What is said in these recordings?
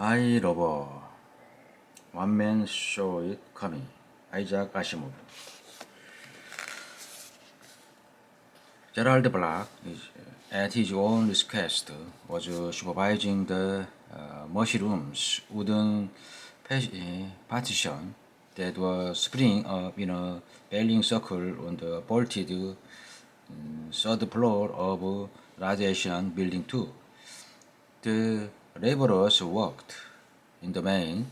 I Lover, One Man Saw It Coming, 아이작 아시모브. Gerald Black, at his own request, was supervising the mushroom's wooden partition that was springing up in a bailing circle on the vaulted third floor of Radiation Building 2. The laborers worked, in the main,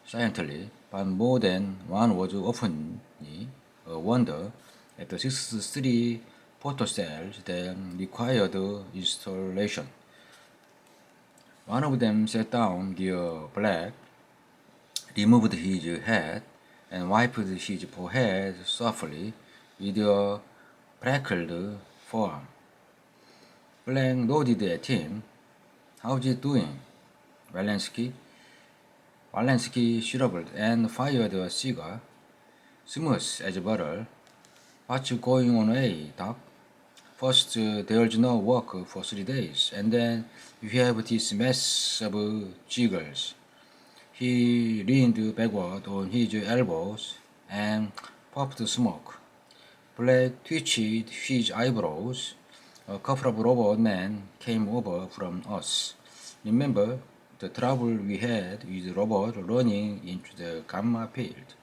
silently, but more than one was openly wonder at the 63 photocells that required installation. One of them sat down near Black, removed his hat, and wiped his forehead softly with a freckled forearm. Black nodded at him. "How's it doing, Walensky?" Walensky shrugged and fired a cigar. "Smooth as butter. What's going on, Doc? First, there's no work for 3 days, and then you have this mess of jiggles." He leaned backward on his elbows and puffed smoke. Black twitched his eyebrows. "A couple of robot men came over from us. Remember the trouble we had with robot running into the gamma field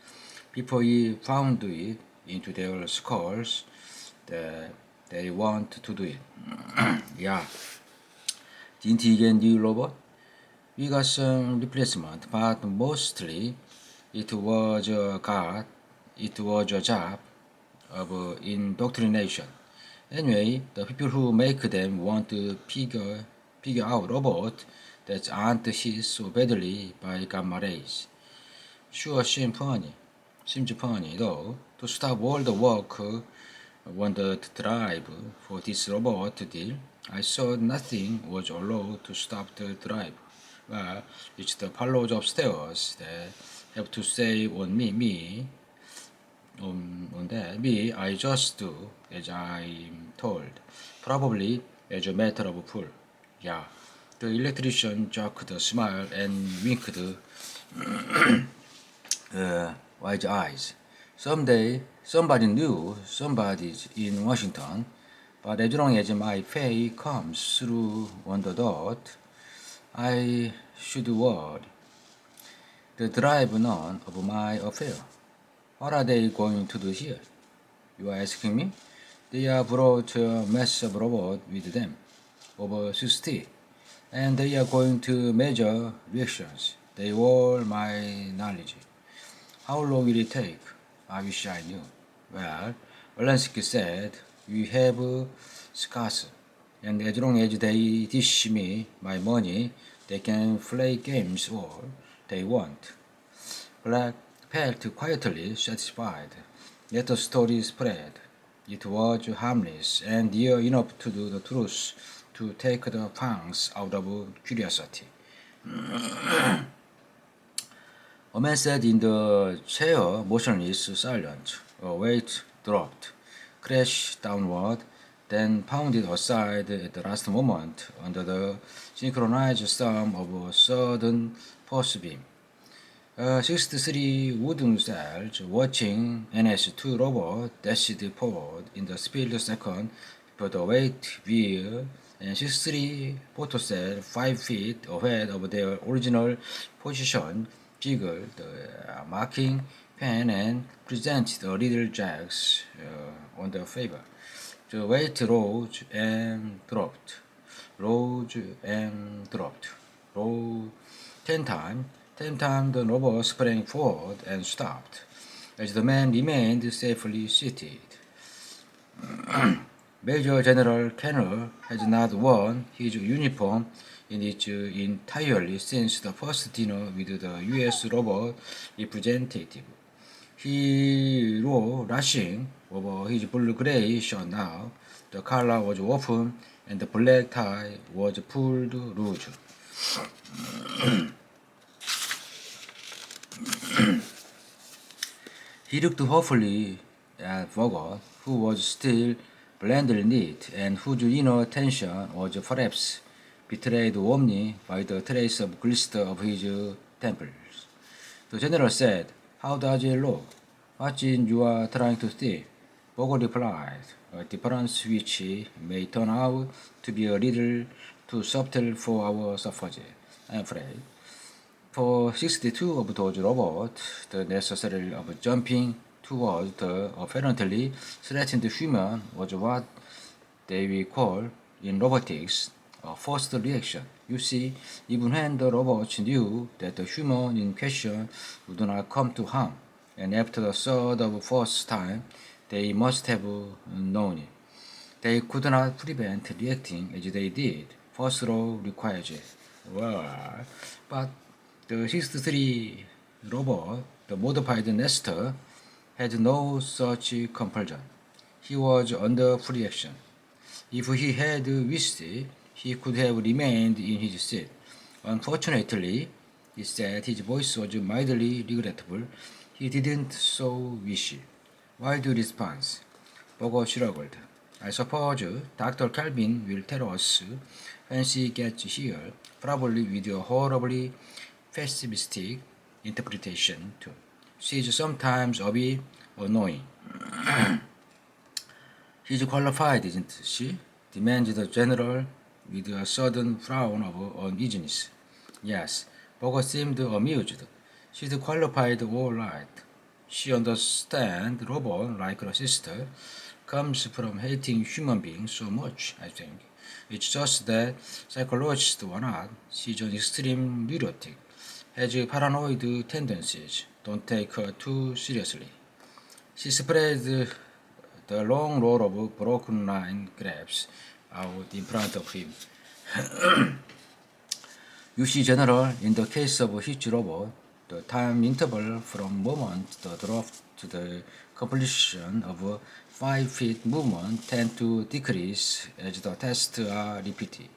before we found it into their skulls that they want to do it." "Yeah. Didn't he get new robot? We got some replacement, but mostly it was a job of indoctrination. Anyway, the people who make them want to figure out robots that aren't hit so badly by gamma rays. Sure seems funny though, to stop all the work on the drive for this robot deal. I thought nothing was allowed to stop the drive. Well, it's the fellows upstairs that have to say on that. Me, I just do as I'm told. Probably as a matter of pull. Yeah." The electrician jerked a smile and winked wide eyes. "Someday, somebody new, somebody's in Washington, but as long as my pay comes through on the dot, I should worry. The drive none of my affair. What are they going to do here? You are asking me? They have brought a massive robot with them, over 60, and they are going to measure reactions. They all my knowledge. How long will it take? I wish I knew." "Well," Walensky said, "we have scars, and as long as they dish me my money, they can play games all they want." Black felt quietly satisfied. Let the story spread. It was harmless and near enough to the truth to take the pangs out of curiosity. A man sat in the chair, motionless, silent. A weight dropped, crashed downward, then pounded aside at the last moment under the synchronized thumb of a sudden force beam. 63 wooden cells watching NS2 robot dashed forward in the split second before the weight wheel, and 63 photocell 5 feet ahead of their original position jiggled the marking pen and presented a little jacks on the favor. The weight rose and dropped, rose and dropped, rose 10 times. 10 times the robot sprang forward and stopped, as the man remained safely seated. Major General Kenner has not worn his uniform in its entirely since the first dinner with the U.S. robot representative. He wore rushing over his blue-gray shirt now. The collar was open and the black tie was pulled loose. He looked hopefully at Vogel, who was still blandly neat and whose inner tension was perhaps betrayed warmly by the trace of glister of his temples. The general said, "How does it look? What is you are trying to steal?" Bogo replied, "A difference which may turn out to be a little too subtle for our suffrage, I'm afraid. For 62 of those robots, the necessity of jumping towards the apparently threatened human was what they will call in robotics a forced reaction. You see, even when the robots knew that the human in question would not come to harm, and after the third or fourth time, they must have known it. They could not prevent reacting as they did. First law requires it. Well, but the 63 robot, the modified Nestor, had no such compulsion. He was under free action. If he had wished, he could have remained in his seat. Unfortunately, he said his voice was mildly regretful. He didn't so wish. Wild response. Bogo shrugged. I suppose Dr. Calvin will tell us when she gets here, probably with a horribly pessimistic interpretation too. She's sometimes a bit annoying. She's qualified, isn't she? Demanded the general with a sudden frown of uneasiness. Yes, Bogo seemed amused. She's qualified all right. She understands robot like her sister, comes from hating human beings so much, I think. It's just that psychologists or not, she's an extreme neurotic, has paranoid tendencies. Don't take her too seriously. She spread the long row of broken line grabs out in front of him. You see, General, in the case of his robot, the time interval from moment the drop to the completion of 5 feet movement tend to decrease as the tests are repeated.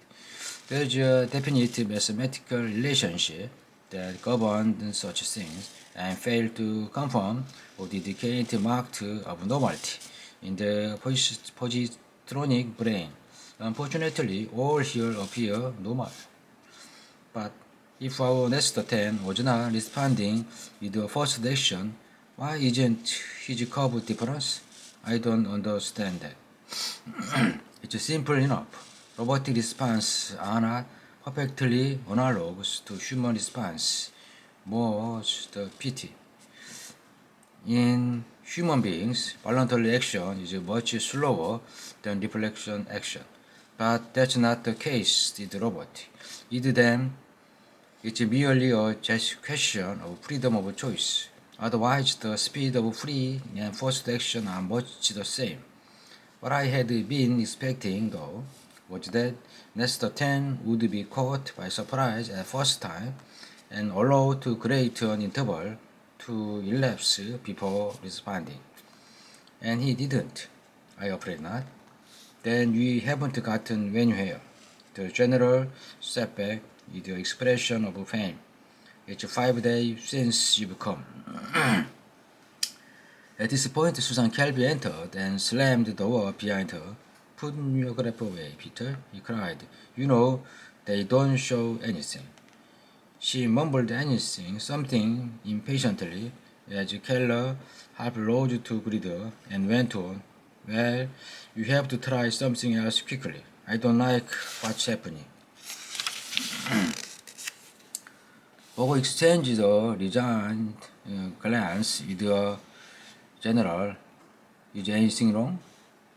There is a definite mathematical relationship that governs such things and fail to confirm or indicate marked abnormality in the positronic brain. Unfortunately, all here appear normal. But if our Nestor 10 was not responding with the first action, why isn't his curve difference? I don't understand that. It's simple enough. Robotic responses are not perfectly analogous to human response. More's the pity. In human beings, voluntary action is much slower than reflection action. But that's not the case with the robot. With them, it's merely a just question of freedom of choice. Otherwise, the speed of free and forced action are much the same. What I had been expecting, though, was that Nestor 10 would be caught by surprise at first time and allowed to create an interval to elapse before responding. And he didn't. I afraid not. Then we haven't gotten anywhere. The general sat back with the expression of pain. It's 5 days since you've come. At this point, Susan Kelby entered and slammed the door behind her. Put your grip away, Peter, he cried. You know, they don't show anything. She mumbled anything, something impatiently, as Keller half rose to greet her and went on. Well, you have to try something else quickly. I don't like what's happening. Bogo exchanged a resigned glance with the general. Is anything wrong?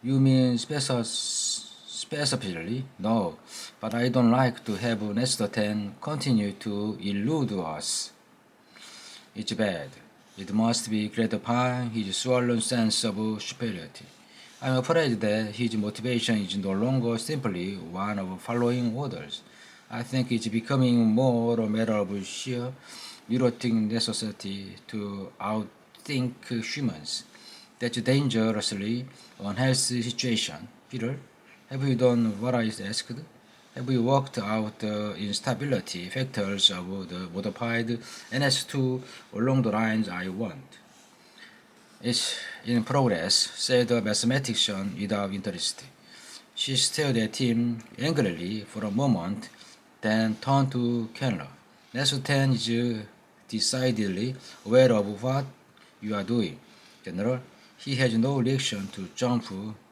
You mean specifically? No, but I don't like to have Nestor 10 continue to elude us. It's bad. It must be gratifying his swollen sense of superiority. I'm afraid that his motivation is no longer simply one of following orders. I think it's becoming more a matter of sheer neurotic necessity to outthink humans. That's a dangerously unhealthy situation. Peter, have you done what I asked? Have you worked out the instability factors of the modified NS2 along the lines I want? It's in progress, said the mathematician without interest. She stared at him angrily for a moment, then turned to Chandler. Nestor 10 is decidedly aware of what you are doing. General, he has no reaction to jump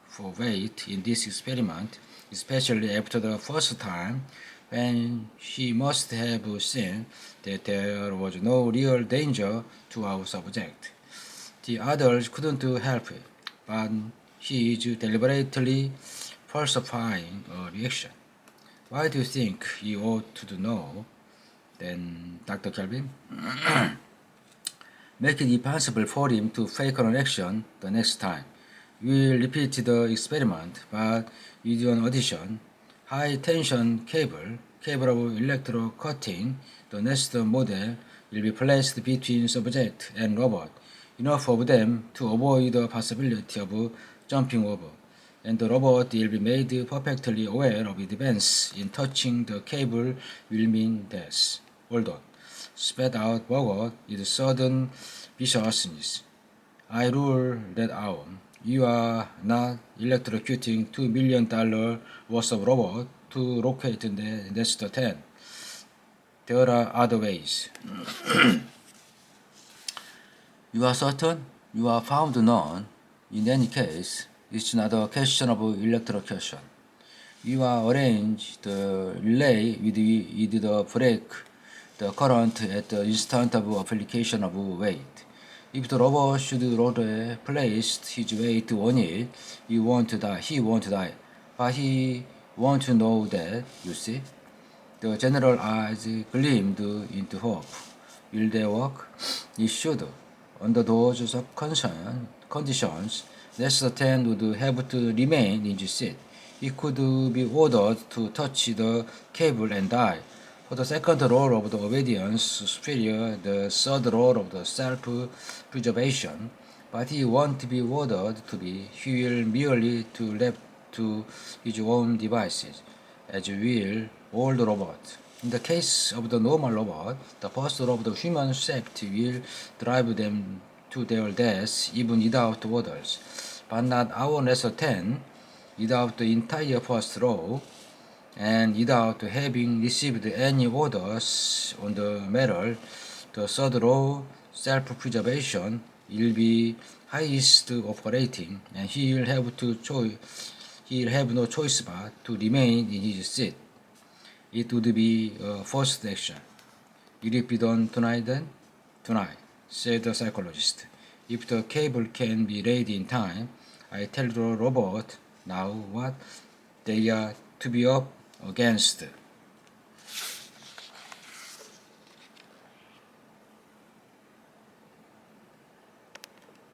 for weight in this experiment, especially after the first time when he must have seen that there was no real danger to our subject. The others couldn't help it, but he is deliberately falsifying a reaction. Why do you think he ought to know? Then Dr. Kelvin, make it impossible for him to fake an action the next time. We'll repeat the experiment, but with an addition. High tension cable of electrocutting, the next model will be placed between subject and robot, enough of them to avoid the possibility of jumping over, and the robot will be made perfectly aware of events in touching the cable will mean death. Hold on. Spat out Bogot with sudden viciousness. I rule that out. You are not electrocuting $2 million worth of robot to locate the nest 10. There are other ways. You are certain? You are found none. In any case, it's not a question of electrocution. You are arranged the relay with the break the current at the instant of application of weight. If the robot should roll placed his weight on it, he won't die. But he won't know that, you see. The general eyes gleamed into hope. Will they work? It should. Under those conditions, Nestor 10 would have to remain in his seat. He could be ordered to touch the cable and die. For the second role of the obedience superior, the third role of the self-preservation, but he won't be ordered to be. He will merely to left to his own devices, as will all the robots. In the case of the normal robot, the first law of the human safety will drive them to their death even without orders, but not our Nestor 10, without the entire first law, and without having received any orders on the matter. The third law, self-preservation, will be highest operating, and he will have no choice but to remain in his seat. It would be a forced action. Will it be done tonight then? Tonight, said the psychologist. If the cable can be laid in time, I tell the robot now what they are to be up against.